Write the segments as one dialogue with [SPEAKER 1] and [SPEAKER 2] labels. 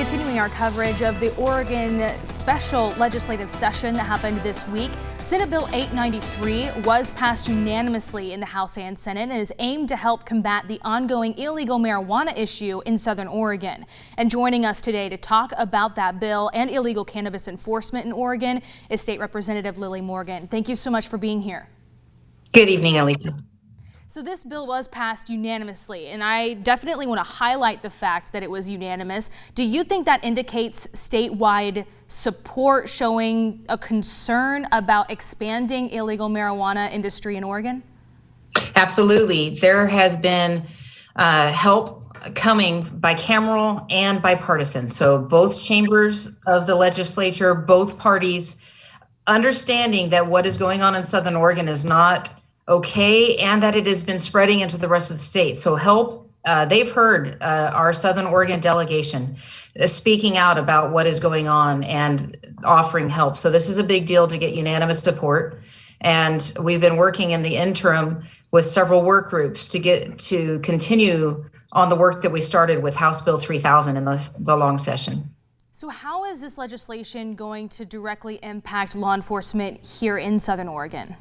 [SPEAKER 1] Continuing our coverage of the Oregon special legislative session that happened this week, Senate Bill 893 was passed unanimously in the House and Senate and is aimed to help combat the ongoing illegal marijuana issue in Southern Oregon. And joining us today to talk about that bill and illegal cannabis enforcement in Oregon is State Representative Lily Morgan. Thank you so much for being here.
[SPEAKER 2] Good evening, Alita.
[SPEAKER 1] So this bill was passed unanimously, and I definitely want to highlight the fact that it was unanimous. Do you think that indicates statewide support, showing a concern about expanding illegal marijuana industry in Oregon?
[SPEAKER 2] Absolutely. There has been help coming bicameral and bipartisan. So both chambers of the legislature, both parties, understanding that what is going on in Southern Oregon is not okay, and that it has been spreading into the rest of the state. So they've heard our Southern Oregon delegation speaking out about what is going on and offering help. So this is a big deal to get unanimous support. And we've been working in the interim with several work groups to continue on the work that we started with House Bill 3000 in the long session.
[SPEAKER 1] So how is this legislation going to directly impact law enforcement here in Southern Oregon?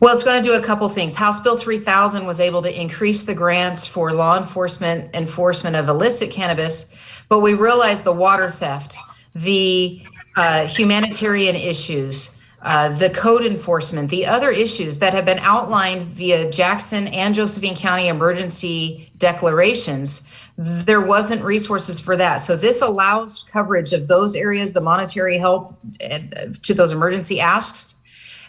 [SPEAKER 2] Well, it's going to do a couple things. House Bill 3000 was able to increase the grants for law enforcement of illicit cannabis, but we realized the water theft, the humanitarian issues, the code enforcement, the other issues that have been outlined via Jackson and Josephine County emergency declarations, there wasn't resources for that. So this allows coverage of those areas, the monetary help to those emergency asks.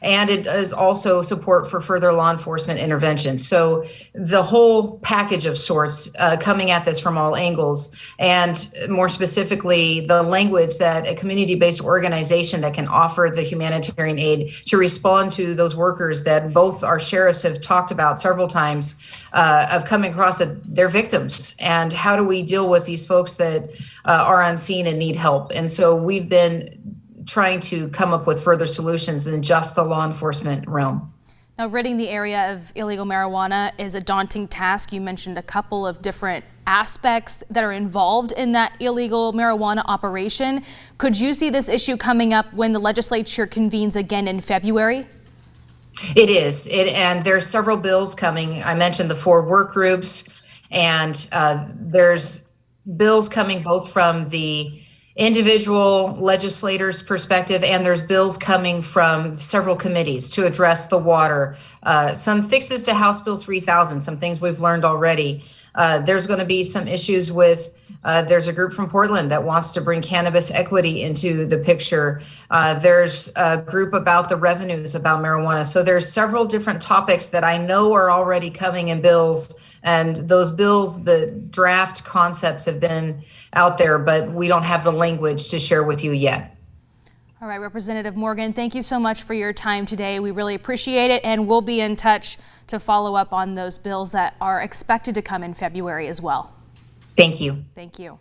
[SPEAKER 2] And it is also support for further law enforcement intervention. So the whole package of sorts coming at this from all angles, and more specifically, the language that a community-based organization that can offer the humanitarian aid to respond to those workers that both our sheriffs have talked about several times of coming across their victims. And how do we deal with these folks that are unseen and need help? And so we've been trying to come up with further solutions than just the law enforcement realm.
[SPEAKER 1] Now, ridding the area of illegal marijuana is a daunting task. You mentioned a couple of different aspects that are involved in that illegal marijuana operation. Could you see this issue coming up when the legislature convenes again in February?
[SPEAKER 2] It is. And there's several bills coming. I mentioned the 4 work groups, and there's bills coming both from the individual legislators' perspective, and there's bills coming from several committees to address the water, some fixes to House Bill 3000, some things we've learned already. There's going to be some issues with, there's a group from Portland that wants to bring cannabis equity into the picture. There's a group about the revenues about marijuana. So there's several different topics that I know are already coming in bills. And those bills, the draft concepts have been out there, but we don't have the language to share with you yet.
[SPEAKER 1] All right, Representative Morgan, thank you so much for your time today. We really appreciate it, and we'll be in touch to follow up on those bills that are expected to come in February as well.
[SPEAKER 2] Thank you.
[SPEAKER 1] Thank you.